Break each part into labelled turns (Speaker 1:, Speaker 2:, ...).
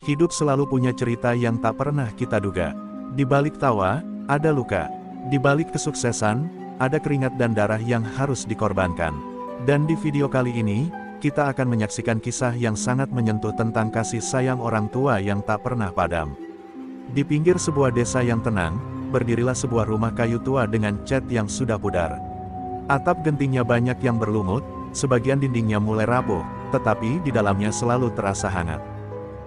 Speaker 1: Hidup selalu punya cerita yang tak pernah kita duga. Di balik tawa, ada luka. Di balik kesuksesan, ada keringat dan darah yang harus dikorbankan. Dan di video kali ini, kita akan menyaksikan kisah yang sangat menyentuh tentang kasih sayang orang tua yang tak pernah padam. Di pinggir sebuah desa yang tenang, berdirilah sebuah rumah kayu tua dengan cat yang sudah pudar. Atap gentingnya banyak yang berlumut, sebagian dindingnya mulai rapuh, tetapi di dalamnya selalu terasa hangat.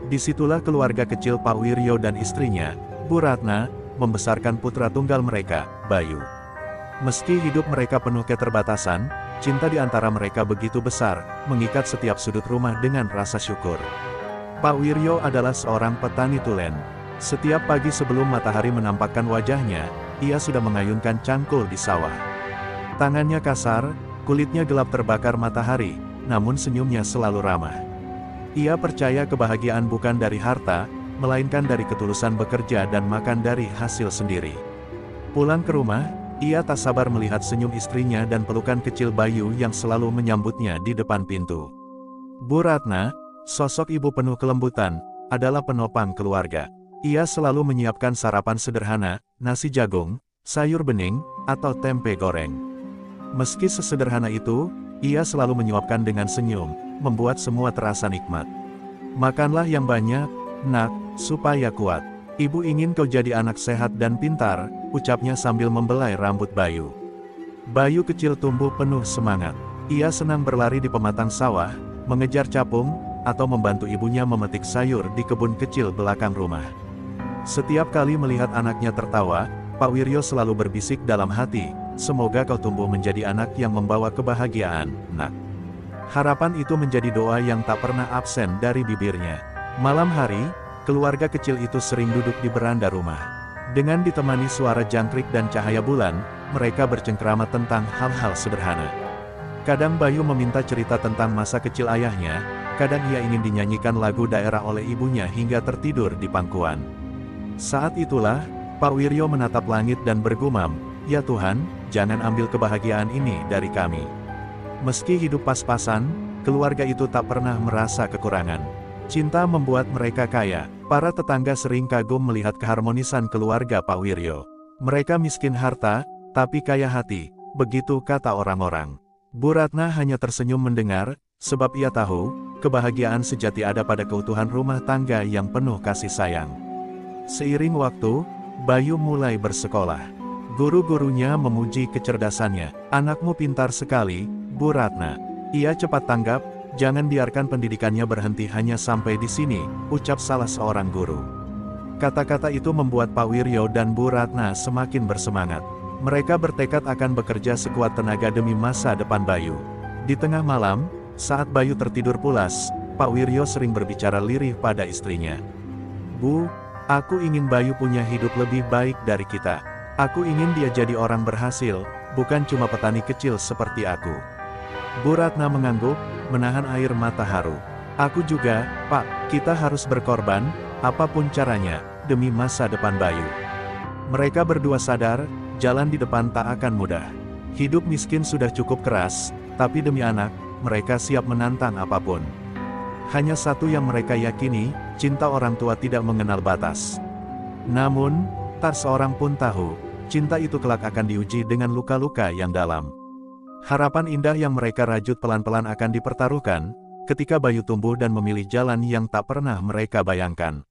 Speaker 1: Disitulah keluarga kecil Pak Wiryo dan istrinya, Bu Ratna, membesarkan putra tunggal mereka, Bayu. Meski hidup mereka penuh keterbatasan, cinta di antara mereka begitu besar, mengikat setiap sudut rumah dengan rasa syukur. Pak Wiryo adalah seorang petani tulen. Setiap pagi sebelum matahari menampakkan wajahnya, ia sudah mengayunkan cangkul di sawah. Tangannya kasar, kulitnya gelap terbakar matahari, namun senyumnya selalu ramah. Ia percaya kebahagiaan bukan dari harta, melainkan dari ketulusan bekerja dan makan dari hasil sendiri. Pulang ke rumah, ia tak sabar melihat senyum istrinya dan pelukan kecil Bayu yang selalu menyambutnya di depan pintu. Bu Ratna, sosok ibu penuh kelembutan, adalah penopang keluarga. Ia selalu menyiapkan sarapan sederhana, nasi jagung, sayur bening, atau tempe goreng. Meski sesederhana itu, ia selalu menyuapkan dengan senyum, membuat semua terasa nikmat. Makanlah yang banyak, nak, supaya kuat. Ibu ingin kau jadi anak sehat dan pintar, ucapnya sambil membelai rambut Bayu. Bayu kecil tumbuh penuh semangat. Ia senang berlari di pematang sawah, mengejar capung, atau membantu ibunya memetik sayur di kebun kecil belakang rumah. Setiap kali melihat anaknya tertawa, Pak Wiryo selalu berbisik dalam hati, semoga kau tumbuh menjadi anak yang membawa kebahagiaan, nak. Harapan itu menjadi doa yang tak pernah absen dari bibirnya. Malam hari, keluarga kecil itu sering duduk di beranda rumah. Dengan ditemani suara jangkrik dan cahaya bulan, mereka bercengkrama tentang hal-hal sederhana. Kadang Bayu meminta cerita tentang masa kecil ayahnya, kadang ia ingin dinyanyikan lagu daerah oleh ibunya hingga tertidur di pangkuan. Saat itulah, Pak Wiryo menatap langit dan bergumam, "Ya Tuhan, jangan ambil kebahagiaan ini dari kami." Meski hidup pas-pasan, keluarga itu tak pernah merasa kekurangan. Cinta membuat mereka kaya. Para tetangga sering kagum melihat keharmonisan keluarga Pak Wiryo. Mereka miskin harta, tapi kaya hati, begitu kata orang-orang. Bu Ratna hanya tersenyum mendengar, sebab ia tahu, kebahagiaan sejati ada pada keutuhan rumah tangga yang penuh kasih sayang. Seiring waktu, Bayu mulai bersekolah. Guru-gurunya memuji kecerdasannya. "Anakmu pintar sekali, Bu Ratna." Ia cepat tanggap, "Jangan biarkan pendidikannya berhenti hanya sampai di sini," ucap salah seorang guru. Kata-kata itu membuat Pak Wiryo dan Bu Ratna semakin bersemangat. Mereka bertekad akan bekerja sekuat tenaga demi masa depan Bayu. Di tengah malam, saat Bayu tertidur pulas, Pak Wiryo sering berbicara lirih pada istrinya. "Bu, aku ingin Bayu punya hidup lebih baik dari kita. Aku ingin dia jadi orang berhasil, bukan cuma petani kecil seperti aku." Bu Ratna mengangguk, menahan air mata haru. "Aku juga, Pak, kita harus berkorban, apapun caranya, demi masa depan Bayu." Mereka berdua sadar, jalan di depan tak akan mudah. Hidup miskin sudah cukup keras, tapi demi anak, mereka siap menantang apapun. Hanya satu yang mereka yakini, cinta orang tua tidak mengenal batas. Namun, tak seorang pun tahu, cinta itu kelak akan diuji dengan luka-luka yang dalam. Harapan indah yang mereka rajut pelan-pelan akan dipertaruhkan, ketika Bayu tumbuh dan memilih jalan yang tak pernah mereka bayangkan.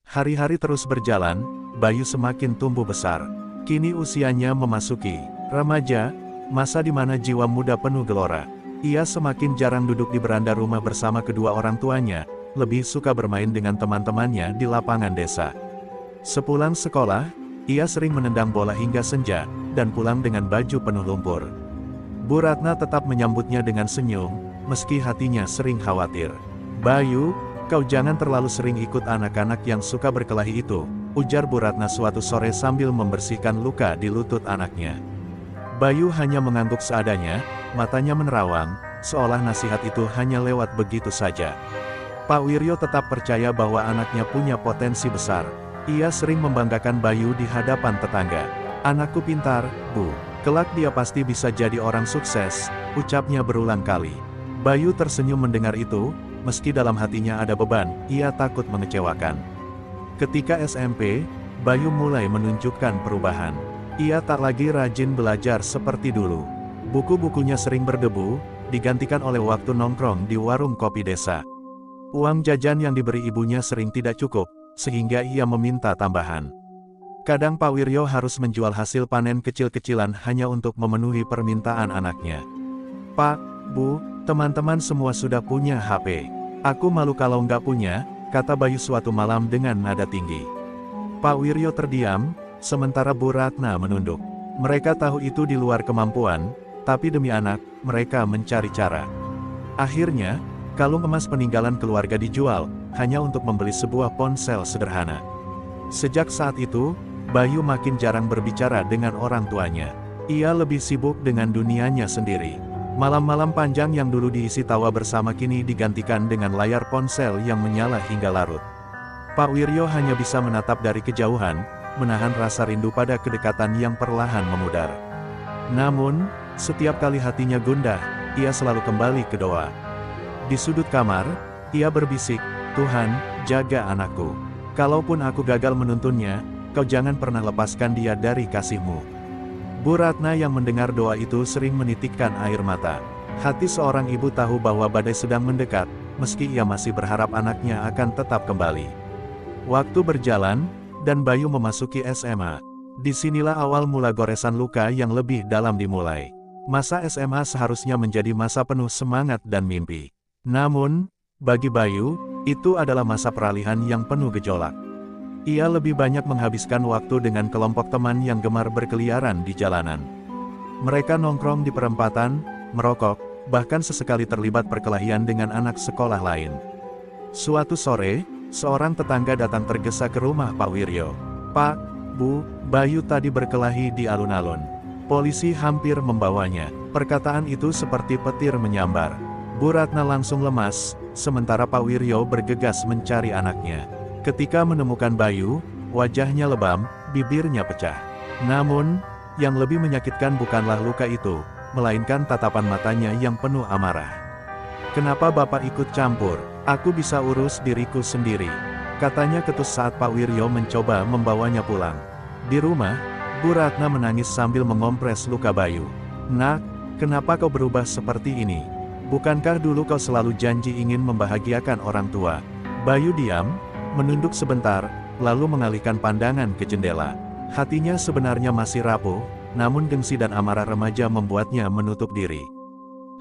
Speaker 1: Hari-hari terus berjalan, Bayu semakin tumbuh besar. Kini usianya memasuki remaja, masa di mana jiwa muda penuh gelora. Ia semakin jarang duduk di beranda rumah bersama kedua orang tuanya, lebih suka bermain dengan teman-temannya di lapangan desa. Sepulang sekolah, ia sering menendang bola hingga senja, dan pulang dengan baju penuh lumpur. Bu Ratna tetap menyambutnya dengan senyum, meski hatinya sering khawatir. "Bayu, kau jangan terlalu sering ikut anak-anak yang suka berkelahi itu," ujar Bu Ratna suatu sore sambil membersihkan luka di lutut anaknya. Bayu hanya mengangguk seadanya, matanya menerawang, seolah nasihat itu hanya lewat begitu saja. Pak Wiryo tetap percaya bahwa anaknya punya potensi besar. Ia sering membanggakan Bayu di hadapan tetangga. "Anakku pintar, Bu. Kelak dia pasti bisa jadi orang sukses," ucapnya berulang kali. Bayu tersenyum mendengar itu, meski dalam hatinya ada beban, ia takut mengecewakan. Ketika SMP, Bayu mulai menunjukkan perubahan. Ia tak lagi rajin belajar seperti dulu. Buku-bukunya sering berdebu, digantikan oleh waktu nongkrong di warung kopi desa. Uang jajan yang diberi ibunya sering tidak cukup, sehingga ia meminta tambahan. Kadang Pak Wiryo harus menjual hasil panen kecil-kecilan hanya untuk memenuhi permintaan anaknya. "Pak, Bu, teman-teman semua sudah punya HP. Aku malu kalau nggak punya," kata Bayu suatu malam dengan nada tinggi. Pak Wiryo terdiam, sementara Bu Ratna menunduk. Mereka tahu itu di luar kemampuan, tapi demi anak, mereka mencari cara. Akhirnya, kalung emas peninggalan keluarga dijual, hanya untuk membeli sebuah ponsel sederhana. Sejak saat itu, Bayu makin jarang berbicara dengan orang tuanya. Ia lebih sibuk dengan dunianya sendiri. Malam-malam panjang yang dulu diisi tawa bersama kini digantikan dengan layar ponsel yang menyala hingga larut. Pak Wiryo hanya bisa menatap dari kejauhan, menahan rasa rindu pada kedekatan yang perlahan memudar. Namun, setiap kali hatinya gundah, ia selalu kembali ke doa. Di sudut kamar, ia berbisik, "Tuhan, jaga anakku. Kalaupun aku gagal menuntunnya, Kau jangan pernah lepaskan dia dari kasih-Mu." Bu Ratna yang mendengar doa itu sering menitikkan air mata. Hati seorang ibu tahu bahwa badai sedang mendekat, meski ia masih berharap anaknya akan tetap kembali. Waktu berjalan, dan Bayu memasuki SMA. Disinilah awal mula goresan luka yang lebih dalam dimulai. Masa SMA seharusnya menjadi masa penuh semangat dan mimpi. Namun, bagi Bayu, itu adalah masa peralihan yang penuh gejolak. Ia lebih banyak menghabiskan waktu dengan kelompok teman yang gemar berkeliaran di jalanan. Mereka nongkrong di perempatan, merokok, bahkan sesekali terlibat perkelahian dengan anak sekolah lain. Suatu sore, seorang tetangga datang tergesa ke rumah Pak Wiryo. "Pak, Bu, Bayu tadi berkelahi di alun-alun. Polisi hampir membawanya." Perkataan itu seperti petir menyambar. Bu Ratna langsung lemas, sementara Pak Wiryo bergegas mencari anaknya. Ketika menemukan Bayu, wajahnya lebam, bibirnya pecah. Namun, yang lebih menyakitkan bukanlah luka itu, melainkan tatapan matanya yang penuh amarah. "Kenapa Bapak ikut campur? Aku bisa urus diriku sendiri," katanya ketus saat Pak Wiryo mencoba membawanya pulang. Di rumah, Bu Ratna menangis sambil mengompres luka Bayu. "Nak, kenapa kau berubah seperti ini? Bukankah dulu kau selalu janji ingin membahagiakan orang tua?" Bayu diam, menunduk sebentar, lalu mengalihkan pandangan ke jendela. Hatinya sebenarnya masih rapuh, namun gengsi dan amarah remaja membuatnya menutup diri.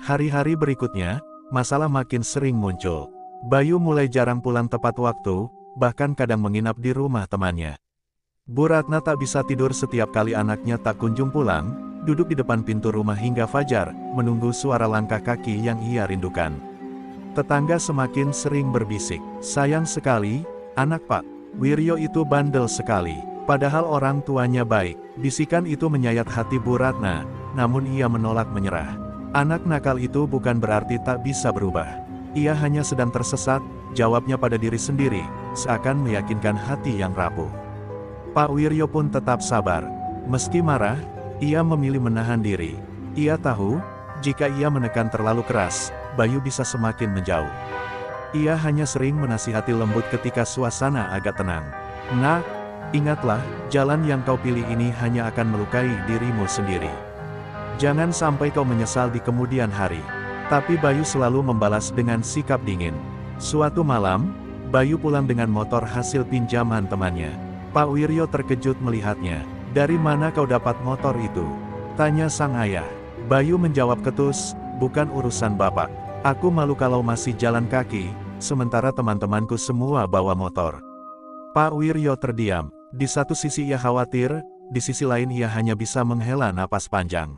Speaker 1: Hari-hari berikutnya, masalah makin sering muncul. Bayu mulai jarang pulang tepat waktu, bahkan kadang menginap di rumah temannya. Bu Ratna tak bisa tidur setiap kali anaknya tak kunjung pulang, duduk di depan pintu rumah hingga fajar, menunggu suara langkah kaki yang ia rindukan. Tetangga semakin sering berbisik, "Sayang sekali, anak Pak Wiryo itu bandel sekali. Padahal orang tuanya baik." Bisikan itu menyayat hati Bu Ratna, namun ia menolak menyerah. Anak nakal itu bukan berarti tak bisa berubah. Ia hanya sedang tersesat, jawabnya pada diri sendiri, seakan meyakinkan hati yang rapuh. Pak Wiryo pun tetap sabar. Meski marah, ia memilih menahan diri. Ia tahu, jika ia menekan terlalu keras, Bayu bisa semakin menjauh. Ia hanya sering menasihati lembut ketika suasana agak tenang. "Nak, ingatlah, jalan yang kau pilih ini hanya akan melukai dirimu sendiri. Jangan sampai kau menyesal di kemudian hari." Tapi Bayu selalu membalas dengan sikap dingin. Suatu malam, Bayu pulang dengan motor hasil pinjaman temannya. Pak Wiryo terkejut melihatnya. "Dari mana kau dapat motor itu?" tanya sang ayah. Bayu menjawab ketus, "Bukan urusan Bapak. Aku malu kalau masih jalan kaki, sementara teman-temanku semua bawa motor." Pak Wiryo terdiam. Di satu sisi ia khawatir, di sisi lain ia hanya bisa menghela napas panjang.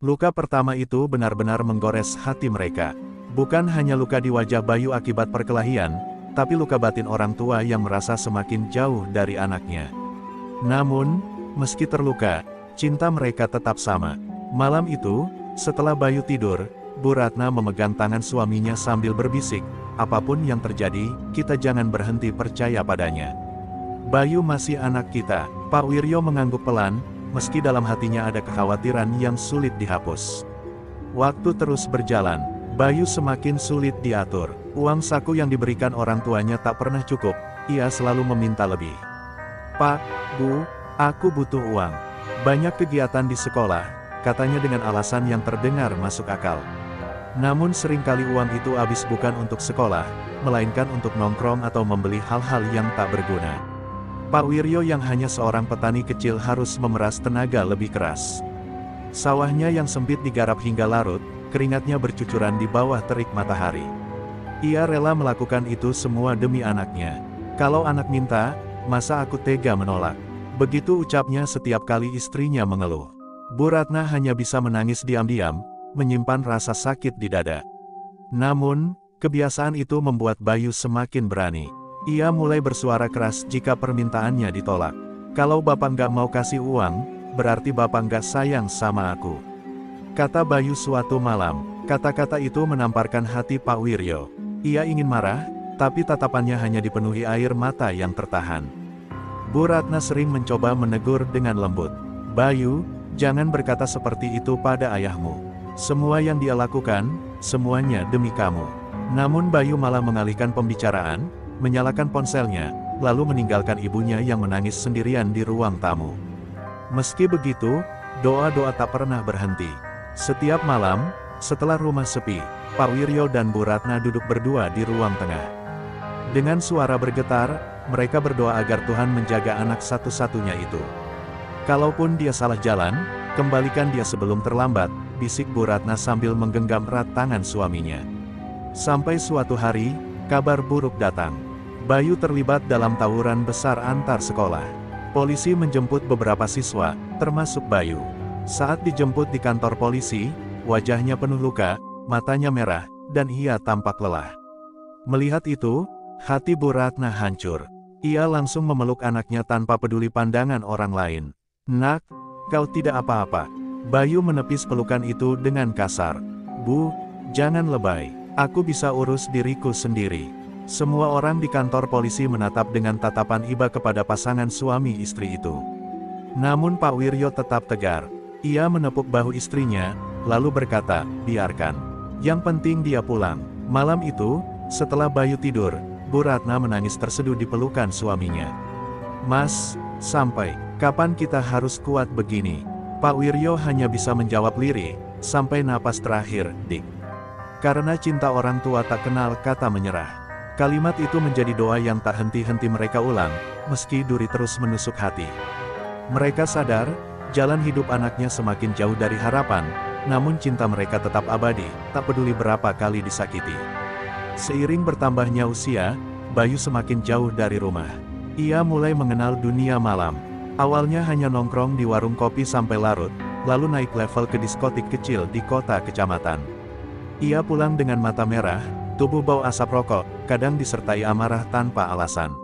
Speaker 1: Luka pertama itu benar-benar menggores hati mereka. Bukan hanya luka di wajah Bayu akibat perkelahian, tapi luka batin orang tua yang merasa semakin jauh dari anaknya. Namun, meski terluka, cinta mereka tetap sama. Malam itu, setelah Bayu tidur, Bu Ratna memegang tangan suaminya sambil berbisik, "Apapun yang terjadi, kita jangan berhenti percaya padanya. Bayu masih anak kita." Pak Wiryo mengangguk pelan, meski dalam hatinya ada kekhawatiran yang sulit dihapus. Waktu terus berjalan, Bayu semakin sulit diatur. Uang saku yang diberikan orang tuanya tak pernah cukup, ia selalu meminta lebih. "Pak, Bu, aku butuh uang. Banyak kegiatan di sekolah," katanya dengan alasan yang terdengar masuk akal. Namun seringkali uang itu habis bukan untuk sekolah, melainkan untuk nongkrong atau membeli hal-hal yang tak berguna. Pak Wiryo yang hanya seorang petani kecil harus memeras tenaga lebih keras. Sawahnya yang sempit digarap hingga larut, keringatnya bercucuran di bawah terik matahari. Ia rela melakukan itu semua demi anaknya. "Kalau anak minta, masa aku tega menolak?" Begitu ucapnya setiap kali istrinya mengeluh. Bu Ratna hanya bisa menangis diam-diam, menyimpan rasa sakit di dada. Namun, kebiasaan itu membuat Bayu semakin berani. Ia mulai bersuara keras jika permintaannya ditolak. "Kalau Bapak nggak mau kasih uang, berarti Bapak nggak sayang sama aku," kata Bayu suatu malam. Kata-kata itu menamparkan hati Pak Wiryo. Ia ingin marah, tapi tatapannya hanya dipenuhi air mata yang tertahan. Bu Ratna sering mencoba menegur dengan lembut. "Bayu, jangan berkata seperti itu pada ayahmu. Semua yang dia lakukan, semuanya demi kamu." Namun Bayu malah mengalihkan pembicaraan, menyalakan ponselnya, lalu meninggalkan ibunya yang menangis sendirian di ruang tamu. Meski begitu, doa-doa tak pernah berhenti. Setiap malam, setelah rumah sepi, Pak Wiryo dan Bu Ratna duduk berdua di ruang tengah. Dengan suara bergetar, mereka berdoa agar Tuhan menjaga anak satu-satunya itu. "Kalaupun dia salah jalan, kembalikan dia sebelum terlambat," bisik Bu Ratna sambil menggenggam erat tangan suaminya. Sampai suatu hari, kabar buruk datang. Bayu terlibat dalam tawuran besar antar sekolah. Polisi menjemput beberapa siswa, termasuk Bayu. Saat dijemput di kantor polisi, wajahnya penuh luka, matanya merah, dan ia tampak lelah. Melihat itu, hati Bu Ratna hancur. Ia langsung memeluk anaknya tanpa peduli pandangan orang lain. "Nak, kau tidak apa-apa." Bayu menepis pelukan itu dengan kasar. "Bu, jangan lebay. Aku bisa urus diriku sendiri." Semua orang di kantor polisi menatap dengan tatapan iba kepada pasangan suami istri itu. Namun Pak Wiryo tetap tegar. Ia menepuk bahu istrinya, lalu berkata, "Biarkan. Yang penting dia pulang." Malam itu, setelah Bayu tidur, Bu Ratna menangis terseduh di pelukan suaminya. "Mas, sampai kapan kita harus kuat begini?" Pak Wiryo hanya bisa menjawab lirih, "Sampai napas terakhir, Dik." Karena cinta orang tua tak kenal kata menyerah. Kalimat itu menjadi doa yang tak henti-henti mereka ulang, meski duri terus menusuk hati. Mereka sadar, jalan hidup anaknya semakin jauh dari harapan, namun cinta mereka tetap abadi, tak peduli berapa kali disakiti. Seiring bertambahnya usia, Bayu semakin jauh dari rumah. Ia mulai mengenal dunia malam. Awalnya hanya nongkrong di warung kopi sampai larut, lalu naik level ke diskotik kecil di kota kecamatan. Ia pulang dengan mata merah, tubuh bau asap rokok, kadang disertai amarah tanpa alasan.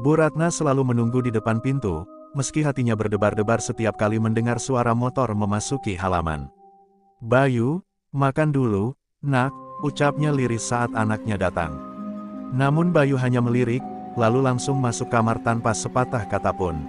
Speaker 1: Bu Ratna selalu menunggu di depan pintu, meski hatinya berdebar-debar setiap kali mendengar suara motor memasuki halaman. "Bayu, makan dulu, Nak," ucapnya lirih saat anaknya datang. Namun Bayu hanya melirik, lalu langsung masuk kamar tanpa sepatah kata pun.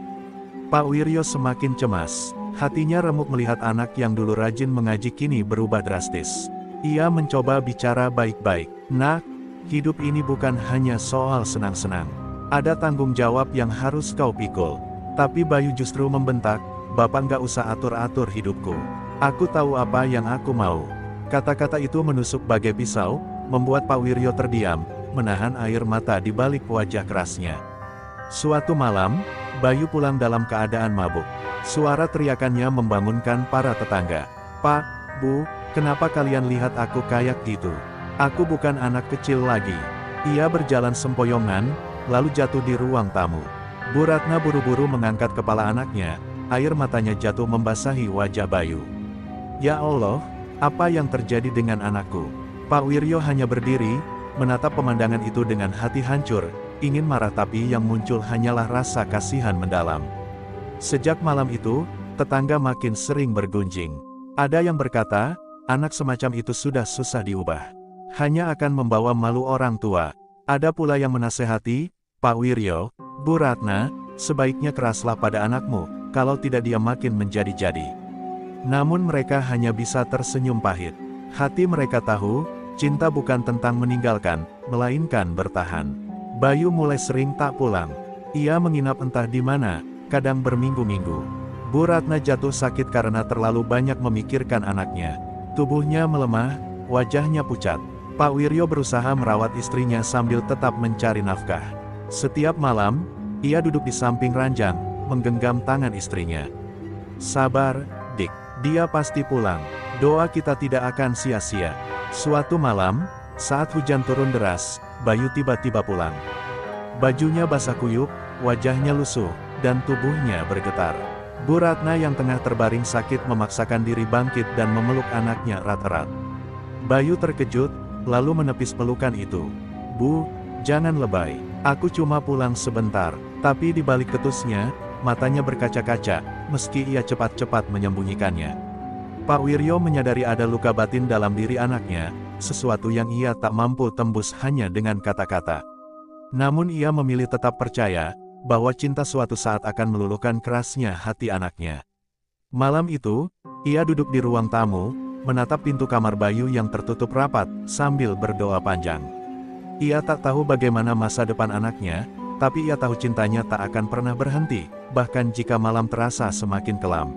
Speaker 1: Pak Wiryo semakin cemas. Hatinya remuk melihat anak yang dulu rajin mengaji kini berubah drastis. Ia mencoba bicara baik-baik. "Nak, hidup ini bukan hanya soal senang-senang. Ada tanggung jawab yang harus kau pikul." Tapi Bayu justru membentak, "Bapak nggak usah atur-atur hidupku. Aku tahu apa yang aku mau." Kata-kata itu menusuk bagai pisau, membuat Pak Wiryo terdiam, menahan air mata di balik wajah kerasnya. Suatu malam, Bayu pulang dalam keadaan mabuk. Suara teriakannya membangunkan para tetangga. "Pak, Bu, kenapa kalian lihat aku kayak gitu? Aku bukan anak kecil lagi." Ia berjalan sempoyongan, lalu jatuh di ruang tamu. Bu Ratna buru-buru mengangkat kepala anaknya, air matanya jatuh membasahi wajah Bayu. "Ya Allah, apa yang terjadi dengan anakku?" Pak Wiryo hanya berdiri, menatap pemandangan itu dengan hati hancur, ingin marah tapi yang muncul hanyalah rasa kasihan mendalam. Sejak malam itu, tetangga makin sering bergunjing. Ada yang berkata, anak semacam itu sudah susah diubah. Hanya akan membawa malu orang tua. Ada pula yang menasehati, "Pak Wiryo, Bu Ratna, sebaiknya keraslah pada anakmu, kalau tidak dia makin menjadi-jadi." Namun mereka hanya bisa tersenyum pahit. Hati mereka tahu, Cinta bukan tentang meninggalkan, melainkan bertahan. Bayu mulai sering tak pulang. Ia menginap entah di mana, kadang berminggu-minggu. Bu Ratna jatuh sakit karena terlalu banyak memikirkan anaknya. Tubuhnya melemah, wajahnya pucat. Pak Wiryo berusaha merawat istrinya sambil tetap mencari nafkah. Setiap malam, ia duduk di samping ranjang, menggenggam tangan istrinya. Sabar, Dik. Dia pasti pulang. Doa kita tidak akan sia-sia. Suatu malam, saat hujan turun deras, Bayu tiba-tiba pulang. Bajunya basah kuyup, wajahnya lusuh, dan tubuhnya bergetar. Bu Ratna yang tengah terbaring sakit memaksakan diri bangkit dan memeluk anaknya erat-erat. Bayu terkejut, lalu menepis pelukan itu. Bu, jangan lebay. Aku cuma pulang sebentar. Tapi di balik ketusnya, matanya berkaca-kaca, meski ia cepat-cepat menyembunyikannya. Pak Wiryo menyadari ada luka batin dalam diri anaknya, sesuatu yang ia tak mampu tembus hanya dengan kata-kata. Namun ia memilih tetap percaya, bahwa cinta suatu saat akan meluluhkan kerasnya hati anaknya. Malam itu, ia duduk di ruang tamu, menatap pintu kamar Bayu yang tertutup rapat, sambil berdoa panjang. Ia tak tahu bagaimana masa depan anaknya, tapi ia tahu cintanya tak akan pernah berhenti, bahkan jika malam terasa semakin kelam.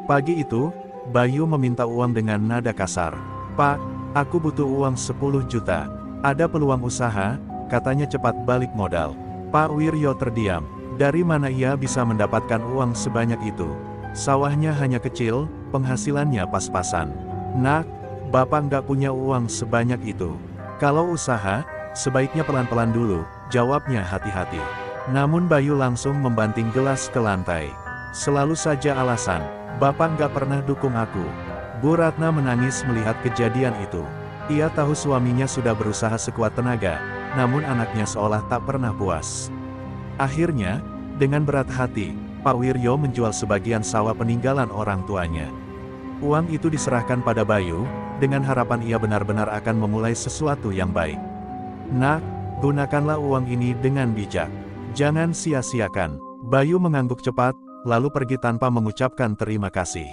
Speaker 1: Pagi itu, Bayu meminta uang dengan nada kasar. Pak, aku butuh uang 10 juta. Ada peluang usaha, katanya cepat balik modal. Pak Wiryo terdiam. Dari mana ia bisa mendapatkan uang sebanyak itu? Sawahnya hanya kecil, penghasilannya pas-pasan. Nak, Bapak nggak punya uang sebanyak itu. Kalau usaha, sebaiknya pelan-pelan dulu, jawabnya hati-hati. Namun Bayu langsung membanting gelas ke lantai. Selalu saja alasan. Bapak nggak pernah dukung aku. Bu Ratna menangis melihat kejadian itu. Ia tahu suaminya sudah berusaha sekuat tenaga, namun anaknya seolah tak pernah puas. Akhirnya, dengan berat hati, Pak Wiryo menjual sebagian sawah peninggalan orang tuanya. Uang itu diserahkan pada Bayu, dengan harapan ia benar-benar akan memulai sesuatu yang baik. Nak, gunakanlah uang ini dengan bijak. Jangan sia-siakan. Bayu mengangguk cepat, lalu pergi tanpa mengucapkan terima kasih.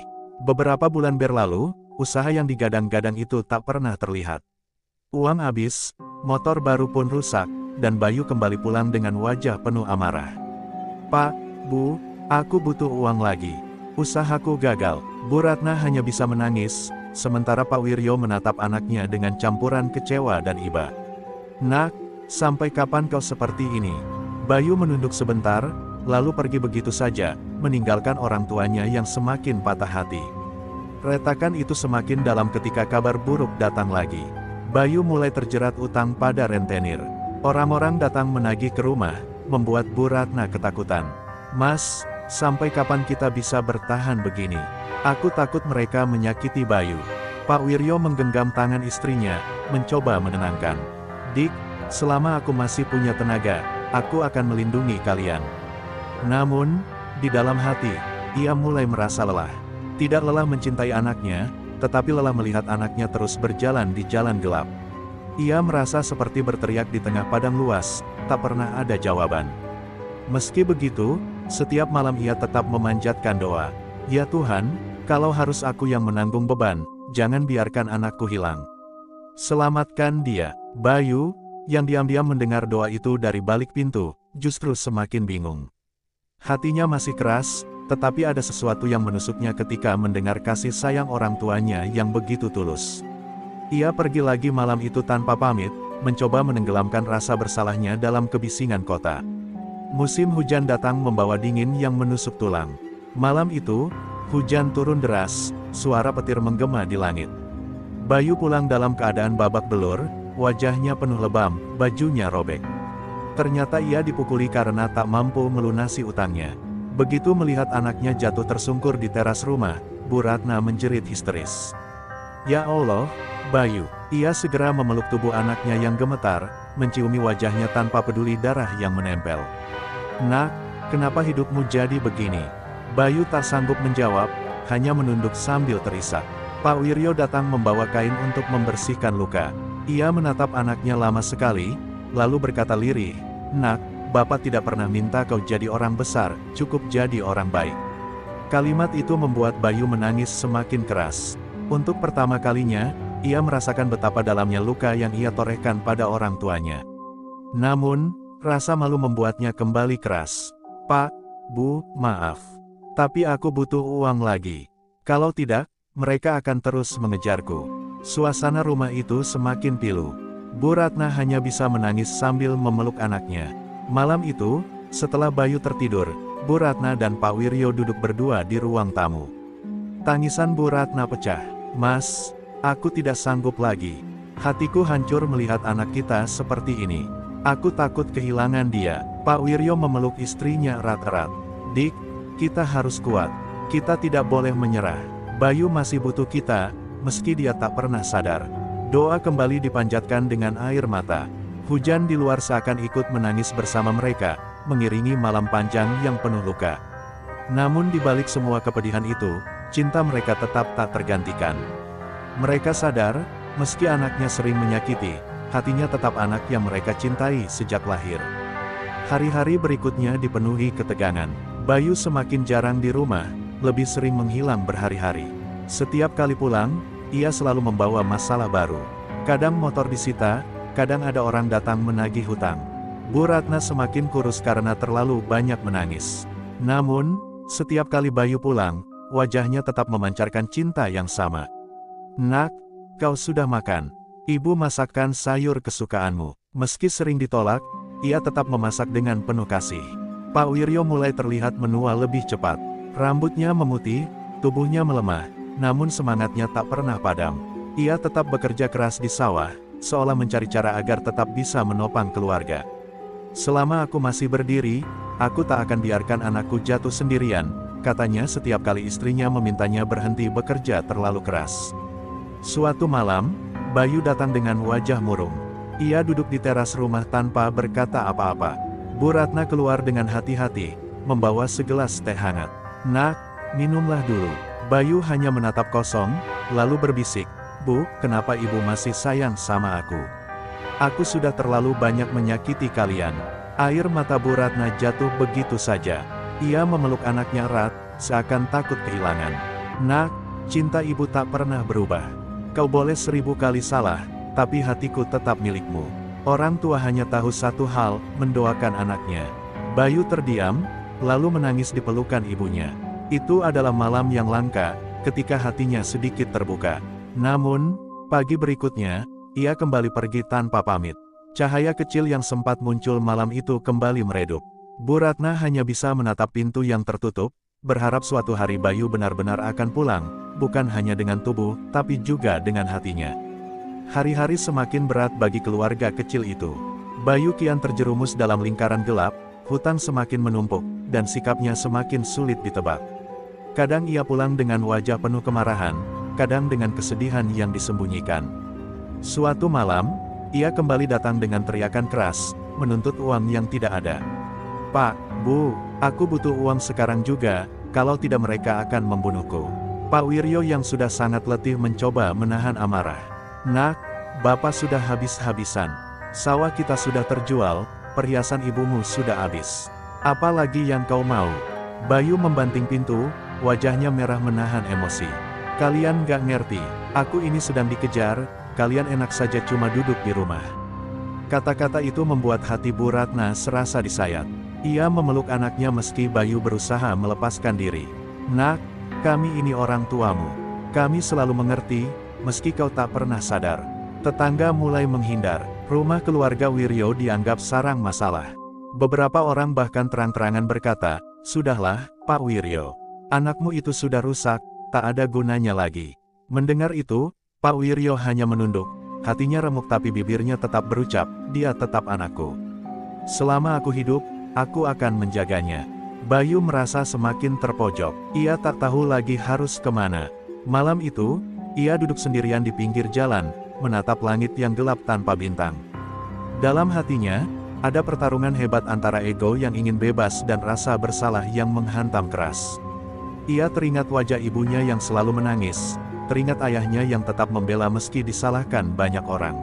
Speaker 1: Beberapa bulan berlalu, usaha yang digadang-gadang itu tak pernah terlihat. Uang habis, motor baru pun rusak, dan Bayu kembali pulang dengan wajah penuh amarah. Pak, Bu, aku butuh uang lagi. Usahaku gagal. Bu Ratna hanya bisa menangis, sementara Pak Wiryo menatap anaknya dengan campuran kecewa dan iba. Nak, sampai kapan kau seperti ini? Bayu menunduk sebentar, lalu pergi begitu saja, meninggalkan orang tuanya yang semakin patah hati. Retakan itu semakin dalam ketika kabar buruk datang lagi. Bayu mulai terjerat utang pada rentenir. Orang-orang datang menagih ke rumah, membuat Bu Ratna ketakutan. Mas, sampai kapan kita bisa bertahan begini? Aku takut mereka menyakiti Bayu. Pak Wiryo menggenggam tangan istrinya, mencoba menenangkan. Dik, selama aku masih punya tenaga, aku akan melindungi kalian. Namun, di dalam hati, ia mulai merasa lelah. Tidak lelah mencintai anaknya, tetapi lelah melihat anaknya terus berjalan di jalan gelap. Ia merasa seperti berteriak di tengah padang luas, tak pernah ada jawaban. Meski begitu, setiap malam ia tetap memanjatkan doa. Ya Tuhan, kalau harus aku yang menanggung beban, jangan biarkan anakku hilang. Selamatkan dia. Bayu, yang diam-diam mendengar doa itu dari balik pintu, justru semakin bingung. Hatinya masih keras, tetapi ada sesuatu yang menusuknya ketika mendengar kasih sayang orang tuanya yang begitu tulus. Ia pergi lagi malam itu tanpa pamit, mencoba menenggelamkan rasa bersalahnya dalam kebisingan kota. Musim hujan datang membawa dingin yang menusuk tulang. Malam itu, hujan turun deras, suara petir menggema di langit. Bayu pulang dalam keadaan babak belur, wajahnya penuh lebam, bajunya robek. Ternyata ia dipukuli karena tak mampu melunasi utangnya. Begitu melihat anaknya jatuh tersungkur di teras rumah, Bu Ratna menjerit histeris. Ya Allah, Bayu. Ia segera memeluk tubuh anaknya yang gemetar, menciumi wajahnya tanpa peduli darah yang menempel. Nak, kenapa hidupmu jadi begini? Bayu tak sanggup menjawab, hanya menunduk sambil terisak. Pak Wiryo datang membawa kain untuk membersihkan luka. Ia menatap anaknya lama sekali, lalu berkata lirih, Nak, Bapak tidak pernah minta kau jadi orang besar, cukup jadi orang baik. Kalimat itu membuat Bayu menangis semakin keras. Untuk pertama kalinya, ia merasakan betapa dalamnya luka yang ia torehkan pada orang tuanya. Namun, rasa malu membuatnya kembali keras. "Pak, Bu, maaf. Tapi aku butuh uang lagi. Kalau tidak, mereka akan terus mengejarku." Suasana rumah itu semakin pilu. Bu Ratna hanya bisa menangis sambil memeluk anaknya. Malam itu, setelah Bayu tertidur, Bu Ratna dan Pak Wiryo duduk berdua di ruang tamu. Tangisan Bu Ratna pecah. "Mas, aku tidak sanggup lagi. Hatiku hancur melihat anak kita seperti ini. Aku takut kehilangan dia." Pak Wiryo memeluk istrinya erat-erat. "Dik, kita harus kuat. Kita tidak boleh menyerah. Bayu masih butuh kita, meski dia tak pernah sadar." Doa kembali dipanjatkan dengan air mata. Hujan di luar seakan ikut menangis bersama mereka, mengiringi malam panjang yang penuh luka. Namun di balik semua kepedihan itu, cinta mereka tetap tak tergantikan. Mereka sadar, meski anaknya sering menyakiti, hatinya tetap anak yang mereka cintai sejak lahir. Hari-hari berikutnya dipenuhi ketegangan. Bayu semakin jarang di rumah, lebih sering menghilang berhari-hari. Setiap kali pulang, ia selalu membawa masalah baru. Kadang motor disita, kadang ada orang datang menagih hutang. Bu Ratna semakin kurus karena terlalu banyak menangis. Namun, setiap kali Bayu pulang, wajahnya tetap memancarkan cinta yang sama. "Nak, kau sudah makan. Ibu masakkan sayur kesukaanmu." Meski sering ditolak, ia tetap memasak dengan penuh kasih. Pak Wiryo mulai terlihat menua lebih cepat. Rambutnya memutih, tubuhnya melemah, namun semangatnya tak pernah padam. Ia tetap bekerja keras di sawah, seolah mencari cara agar tetap bisa menopang keluarga. "Selama aku masih berdiri, aku tak akan biarkan anakku jatuh sendirian," katanya setiap kali istrinya memintanya berhenti bekerja terlalu keras. Suatu malam, Bayu datang dengan wajah murung. Ia duduk di teras rumah tanpa berkata apa-apa. Bu Ratna keluar dengan hati-hati, membawa segelas teh hangat. "Nak, minumlah dulu." Bayu hanya menatap kosong, lalu berbisik, "Bu, kenapa ibu masih sayang sama aku? Aku sudah terlalu banyak menyakiti kalian." Air mata Bu Ratna jatuh begitu saja. Ia memeluk anaknya erat, seakan takut kehilangan. "Nak, cinta ibu tak pernah berubah. Kau boleh 1000 kali salah, tapi hatiku tetap milikmu." Orang tua hanya tahu satu hal, mendoakan anaknya. Bayu terdiam, lalu menangis di pelukan ibunya. Itu adalah malam yang langka, ketika hatinya sedikit terbuka. Namun, pagi berikutnya, ia kembali pergi tanpa pamit. Cahaya kecil yang sempat muncul malam itu kembali meredup. Bu Ratna hanya bisa menatap pintu yang tertutup, berharap suatu hari Bayu benar-benar akan pulang, bukan hanya dengan tubuh, tapi juga dengan hatinya. Hari-hari semakin berat bagi keluarga kecil itu. Bayu kian terjerumus dalam lingkaran gelap, hutang semakin menumpuk, dan sikapnya semakin sulit ditebak. Kadang ia pulang dengan wajah penuh kemarahan, kadang dengan kesedihan yang disembunyikan. Suatu malam, ia kembali datang dengan teriakan keras, menuntut uang yang tidak ada. "Pak, Bu, aku butuh uang sekarang juga, kalau tidak mereka akan membunuhku." Pak Wiryo yang sudah sangat letih mencoba menahan amarah. "Nak, Bapak sudah habis-habisan. Sawah kita sudah terjual, perhiasan ibumu sudah habis. Apa lagi yang kau mau?" Bayu membanting pintu, wajahnya merah menahan emosi. "Kalian gak ngerti, aku ini sedang dikejar, kalian enak saja cuma duduk di rumah." Kata-kata itu membuat hati Bu Ratna serasa disayat. Ia memeluk anaknya meski Bayu berusaha melepaskan diri. "Nak, kami ini orang tuamu. Kami selalu mengerti, meski kau tak pernah sadar." Tetangga mulai menghindar. Rumah keluarga Wiryo dianggap sarang masalah. Beberapa orang bahkan terang-terangan berkata, "Sudahlah, Pak Wiryo. Anakmu itu sudah rusak, tak ada gunanya lagi." Mendengar itu, Pak Wiryo hanya menunduk. Hatinya remuk tapi bibirnya tetap berucap, "Dia tetap anakku. Selama aku hidup, aku akan menjaganya." Bayu merasa semakin terpojok. Ia tak tahu lagi harus kemana. Malam itu, ia duduk sendirian di pinggir jalan, menatap langit yang gelap tanpa bintang. Dalam hatinya, ada pertarungan hebat antara ego yang ingin bebas dan rasa bersalah yang menghantam keras. Ia teringat wajah ibunya yang selalu menangis, teringat ayahnya yang tetap membela meski disalahkan banyak orang.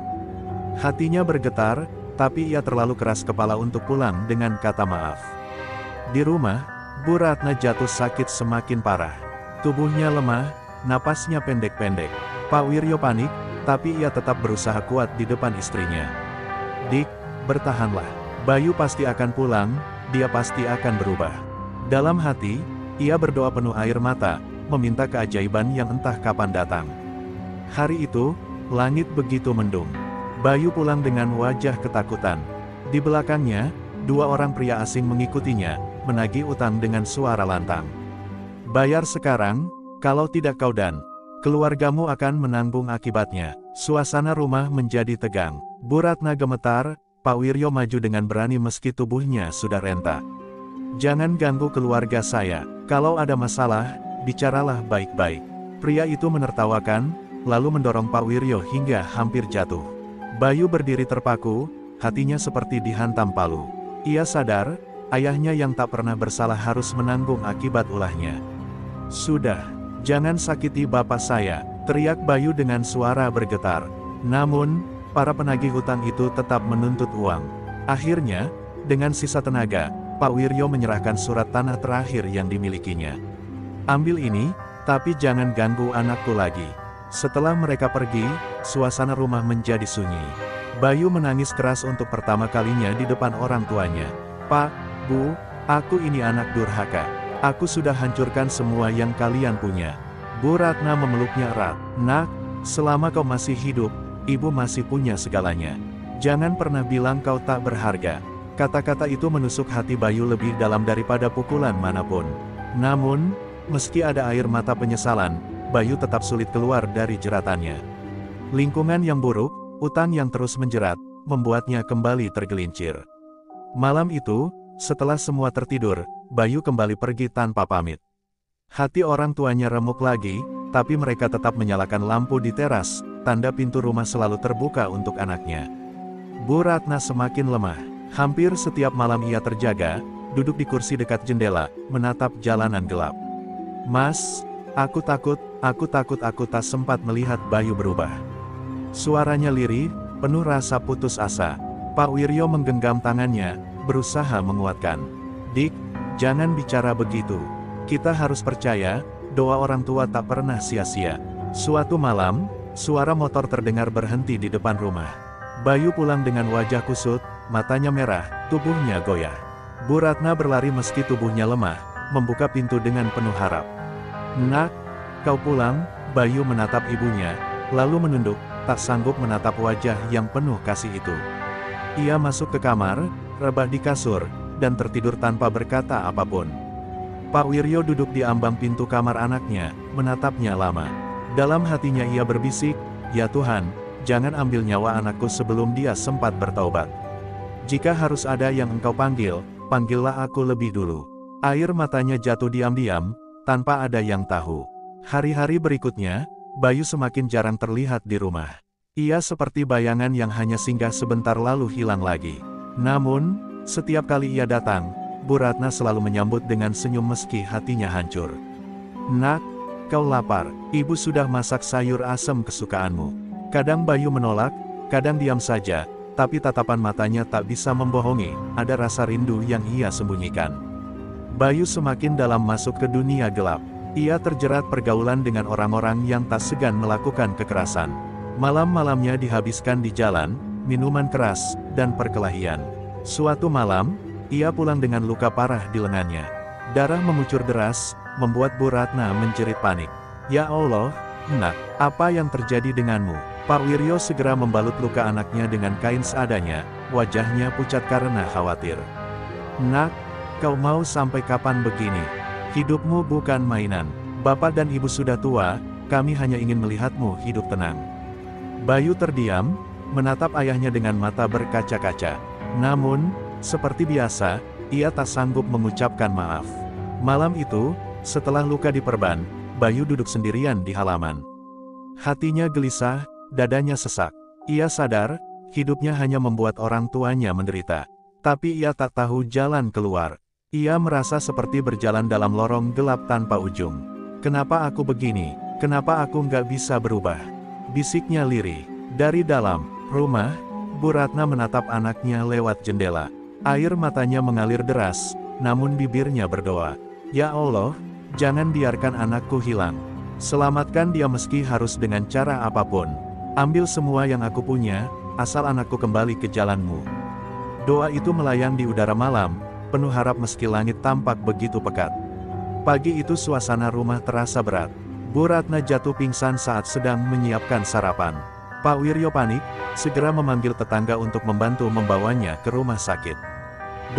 Speaker 1: Hatinya bergetar, tapi ia terlalu keras kepala untuk pulang dengan kata maaf. Di rumah, Bu Ratna jatuh sakit semakin parah. Tubuhnya lemah, napasnya pendek-pendek. Pak Wiryo panik, Tapi ia tetap berusaha kuat di depan istrinya. Dik, bertahanlah. Bayu pasti akan pulang, dia pasti akan berubah. Dalam hati, ia berdoa penuh air mata, meminta keajaiban yang entah kapan datang. Hari itu, langit begitu mendung. Bayu pulang dengan wajah ketakutan. Di belakangnya, dua orang pria asing mengikutinya, menagih utang dengan suara lantang. Bayar sekarang, kalau tidak kau dan keluargamu akan menanggung akibatnya. Suasana rumah menjadi tegang. Bu Ratna gemetar, Pak Wiryo maju dengan berani meski tubuhnya sudah renta. Jangan ganggu keluarga saya, kalau ada masalah, bicaralah baik-baik. Pria itu menertawakan, lalu mendorong Pak Wiryo hingga hampir jatuh. Bayu berdiri terpaku, hatinya seperti dihantam palu. Ia sadar, ayahnya yang tak pernah bersalah harus menanggung akibat ulahnya. Sudah, jangan sakiti bapak saya, teriak Bayu dengan suara bergetar. Namun, para penagih hutang itu tetap menuntut uang. Akhirnya, dengan sisa tenaga, Pak Wiryo menyerahkan surat tanah terakhir yang dimilikinya. Ambil ini, tapi jangan ganggu anakku lagi. Setelah mereka pergi, suasana rumah menjadi sunyi. Bayu menangis keras untuk pertama kalinya di depan orang tuanya. Pak, Bu, aku ini anak durhaka. Aku sudah hancurkan semua yang kalian punya. Bu Ratna memeluknya erat. Nak, selama kau masih hidup, ibu masih punya segalanya. Jangan pernah bilang kau tak berharga. Kata-kata itu menusuk hati Bayu lebih dalam daripada pukulan manapun. Namun, meski ada air mata penyesalan, Bayu tetap sulit keluar dari jeratannya. Lingkungan yang buruk, utang yang terus menjerat, membuatnya kembali tergelincir. Malam itu, setelah semua tertidur, Bayu kembali pergi tanpa pamit. Hati orang tuanya remuk lagi, tapi mereka tetap menyalakan lampu di teras, tanda pintu rumah selalu terbuka untuk anaknya. Bu Ratna semakin lemah. Hampir setiap malam ia terjaga, duduk di kursi dekat jendela, menatap jalanan gelap. Mas, aku takut, aku tak sempat melihat Bayu berubah. Suaranya lirih, penuh rasa putus asa. Pak Wiryo menggenggam tangannya, berusaha menguatkan. Dik, jangan bicara begitu. Kita harus percaya, doa orang tua tak pernah sia-sia. Suatu malam, suara motor terdengar berhenti di depan rumah. Bayu pulang dengan wajah kusut, matanya merah, tubuhnya goyah. Bu Ratna berlari meski tubuhnya lemah, membuka pintu dengan penuh harap. Nak, kau pulang? Bayu menatap ibunya, lalu menunduk, tak sanggup menatap wajah yang penuh kasih itu. Ia masuk ke kamar, rebah di kasur, dan tertidur tanpa berkata apapun. Pak Wiryo duduk di ambang pintu kamar anaknya, menatapnya lama. Dalam hatinya ia berbisik, ya Tuhan, jangan ambil nyawa anakku sebelum dia sempat bertaubat. Jika harus ada yang engkau panggil, panggillah aku lebih dulu. Air matanya jatuh diam-diam, tanpa ada yang tahu. Hari-hari berikutnya, Bayu semakin jarang terlihat di rumah. Ia seperti bayangan yang hanya singgah sebentar lalu hilang lagi. Namun, setiap kali ia datang, Bu Ratna selalu menyambut dengan senyum meski hatinya hancur. Nak, kau lapar, ibu sudah masak sayur asem kesukaanmu. Kadang Bayu menolak, kadang diam saja, tapi tatapan matanya tak bisa membohongi, ada rasa rindu yang ia sembunyikan. Bayu semakin dalam masuk ke dunia gelap. Ia terjerat pergaulan dengan orang-orang yang tak segan melakukan kekerasan. Malam-malamnya dihabiskan di jalan, minuman keras, dan perkelahian. Suatu malam, ia pulang dengan luka parah di lengannya. Darah mengucur deras, membuat Bu Ratna menjerit panik. Ya Allah, Nak, apa yang terjadi denganmu? Pak Wiryo segera membalut luka anaknya dengan kain seadanya, wajahnya pucat karena khawatir. Nak, kau mau sampai kapan begini? Hidupmu bukan mainan. Bapak dan ibu sudah tua, kami hanya ingin melihatmu hidup tenang. Bayu terdiam, menatap ayahnya dengan mata berkaca-kaca. Namun, seperti biasa, ia tak sanggup mengucapkan maaf. Malam itu, setelah luka diperban, Bayu duduk sendirian di halaman. Hatinya gelisah, dadanya sesak. Ia sadar, hidupnya hanya membuat orang tuanya menderita. Tapi ia tak tahu jalan keluar. Ia merasa seperti berjalan dalam lorong gelap tanpa ujung. Kenapa aku begini? Kenapa aku nggak bisa berubah? Bisiknya lirih. Dari dalam rumah, Bu Ratna menatap anaknya lewat jendela. Air matanya mengalir deras, namun bibirnya berdoa. Ya Allah, jangan biarkan anakku hilang. Selamatkan dia meski harus dengan cara apapun. Ambil semua yang aku punya, asal anakku kembali ke jalanmu. Doa itu melayang di udara malam, penuh harap meski langit tampak begitu pekat. Pagi itu suasana rumah terasa berat. Bu Ratna jatuh pingsan saat sedang menyiapkan sarapan. Pak Wiryo panik, segera memanggil tetangga untuk membantu membawanya ke rumah sakit.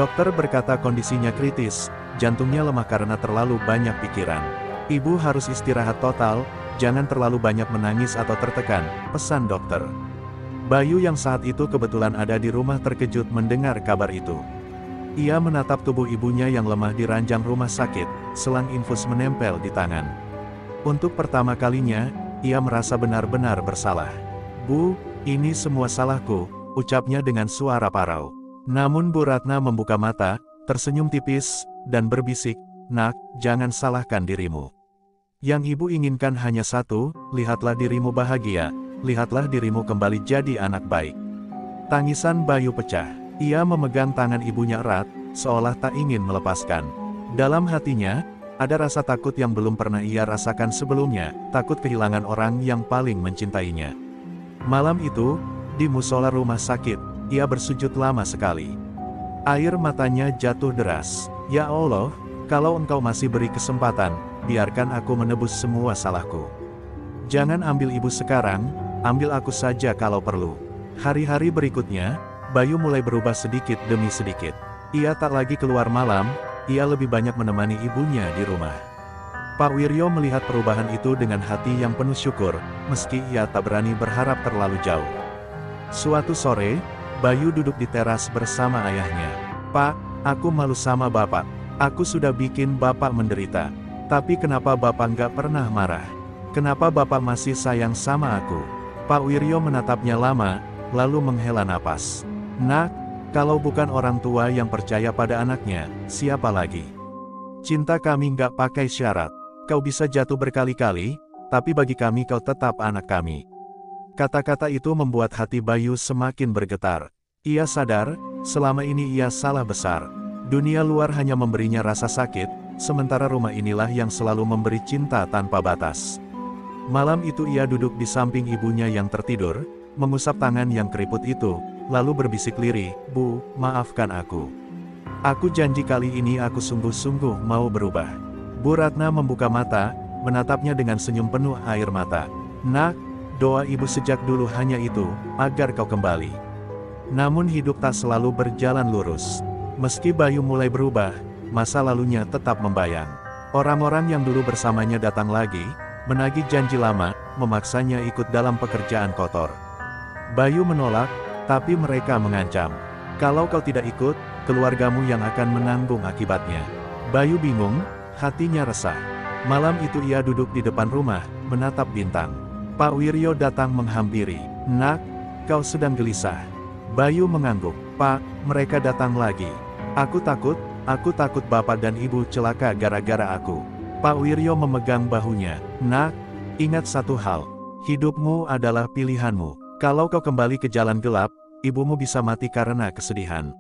Speaker 1: Dokter berkata kondisinya kritis, jantungnya lemah karena terlalu banyak pikiran. Ibu harus istirahat total, jangan terlalu banyak menangis atau tertekan, pesan dokter. Bayu yang saat itu kebetulan ada di rumah terkejut mendengar kabar itu. Ia menatap tubuh ibunya yang lemah di ranjang rumah sakit, selang infus menempel di tangan. Untuk pertama kalinya, ia merasa benar-benar bersalah. Bu, ini semua salahku, ucapnya dengan suara parau. Namun Bu Ratna membuka mata, tersenyum tipis, dan berbisik, "Nak, jangan salahkan dirimu. Yang ibu inginkan hanya satu, lihatlah dirimu bahagia, lihatlah dirimu kembali jadi anak baik." Tangisan Bayu pecah. Ia memegang tangan ibunya erat, seolah tak ingin melepaskan. Dalam hatinya, ada rasa takut yang belum pernah ia rasakan sebelumnya, takut kehilangan orang yang paling mencintainya. Malam itu, di musola rumah sakit, ia bersujud lama sekali. Air matanya jatuh deras. "Ya Allah, kalau Engkau masih beri kesempatan, biarkan aku menebus semua salahku. Jangan ambil ibu sekarang, ambil aku saja kalau perlu." Hari-hari berikutnya, Bayu mulai berubah sedikit demi sedikit. Ia tak lagi keluar malam, ia lebih banyak menemani ibunya di rumah. Pak Wiryo melihat perubahan itu dengan hati yang penuh syukur, meski ia tak berani berharap terlalu jauh. Suatu sore, Bayu duduk di teras bersama ayahnya. "Pak, aku malu sama Bapak. Aku sudah bikin Bapak menderita. Tapi kenapa Bapak nggak pernah marah? Kenapa Bapak masih sayang sama aku?" Pak Wiryo menatapnya lama, lalu menghela napas. "Nak, kalau bukan orang tua yang percaya pada anaknya, siapa lagi? Cinta kami nggak pakai syarat. Kau bisa jatuh berkali-kali, tapi bagi kami kau tetap anak kami." Kata-kata itu membuat hati Bayu semakin bergetar. Ia sadar, selama ini ia salah besar. Dunia luar hanya memberinya rasa sakit, sementara rumah inilah yang selalu memberi cinta tanpa batas. Malam itu ia duduk di samping ibunya yang tertidur, mengusap tangan yang keriput itu, lalu berbisik lirih, "Bu, maafkan aku. Aku janji kali ini aku sungguh-sungguh mau berubah." Bu Ratna membuka mata, menatapnya dengan senyum penuh air mata. "Nak, doa ibu sejak dulu hanya itu, agar kau kembali." Namun hidup tak selalu berjalan lurus. Meski Bayu mulai berubah, masa lalunya tetap membayang. Orang-orang yang dulu bersamanya datang lagi, menagih janji lama, memaksanya ikut dalam pekerjaan kotor. Bayu menolak, tapi mereka mengancam, "Kalau kau tidak ikut, keluargamu yang akan menanggung akibatnya." Bayu bingung, hatinya resah. Malam itu ia duduk di depan rumah, menatap bintang. Pak Wiryo datang menghampiri. "Nak, kau sedang gelisah." Bayu mengangguk. "Pak, mereka datang lagi. Aku takut Bapak dan Ibu celaka gara-gara aku." Pak Wiryo memegang bahunya. "Nak, ingat satu hal. Hidupmu adalah pilihanmu. Kalau kau kembali ke jalan gelap, ibumu bisa mati karena kesedihan.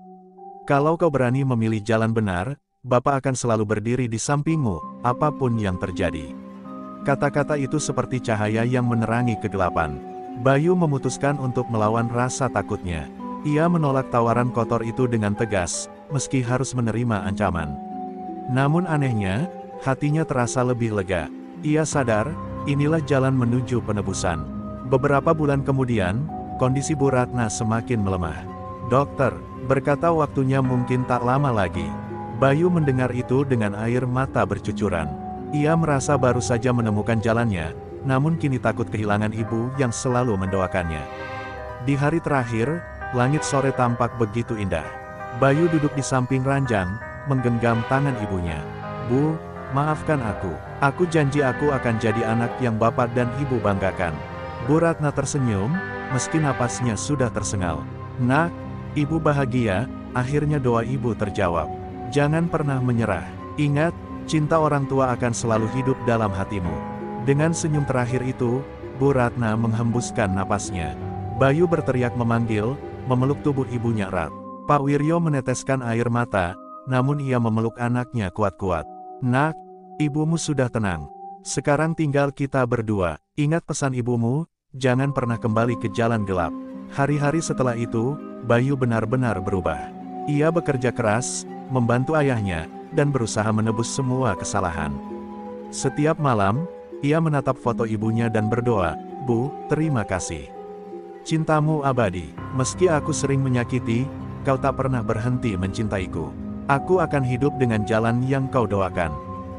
Speaker 1: Kalau kau berani memilih jalan benar, Bapak akan selalu berdiri di sampingmu, apapun yang terjadi." Kata-kata itu seperti cahaya yang menerangi kegelapan. Bayu memutuskan untuk melawan rasa takutnya. Ia menolak tawaran kotor itu dengan tegas, meski harus menerima ancaman. Namun anehnya, hatinya terasa lebih lega. Ia sadar, inilah jalan menuju penebusan. Beberapa bulan kemudian, kondisi Bu Ratna semakin melemah. "Dokter berkata waktunya mungkin tak lama lagi." Bayu mendengar itu dengan air mata bercucuran. Ia merasa baru saja menemukan jalannya, namun kini takut kehilangan ibu yang selalu mendoakannya. Di hari terakhir, langit sore tampak begitu indah. Bayu duduk di samping ranjang, menggenggam tangan ibunya. "Bu, maafkan aku. Aku janji aku akan jadi anak yang Bapak dan Ibu banggakan." Bu Ratna tersenyum, meski napasnya sudah tersengal. "Nak, Ibu bahagia." Akhirnya doa ibu terjawab. "Jangan pernah menyerah. Ingat, cinta orang tua akan selalu hidup dalam hatimu." Dengan senyum terakhir itu, Bu Ratna menghembuskan napasnya. Bayu berteriak memanggil, memeluk tubuh ibunya erat. Pak Wiryo meneteskan air mata, namun ia memeluk anaknya kuat-kuat. "Nak, ibumu sudah tenang. Sekarang tinggal kita berdua. Ingat pesan ibumu, jangan pernah kembali ke jalan gelap. Hari-hari setelah itu, Bayu benar-benar berubah. Ia bekerja keras, membantu ayahnya, dan berusaha menebus semua kesalahan. Setiap malam, ia menatap foto ibunya dan berdoa, "Bu, terima kasih. Cintamu abadi. Meski aku sering menyakiti, kau tak pernah berhenti mencintaiku. Aku akan hidup dengan jalan yang kau doakan."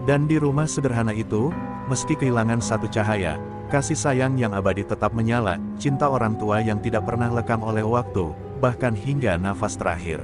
Speaker 1: Dan di rumah sederhana itu, meski kehilangan satu cahaya, kasih sayang yang abadi tetap menyala, cinta orang tua yang tidak pernah lekang oleh waktu, bahkan hingga nafas terakhir.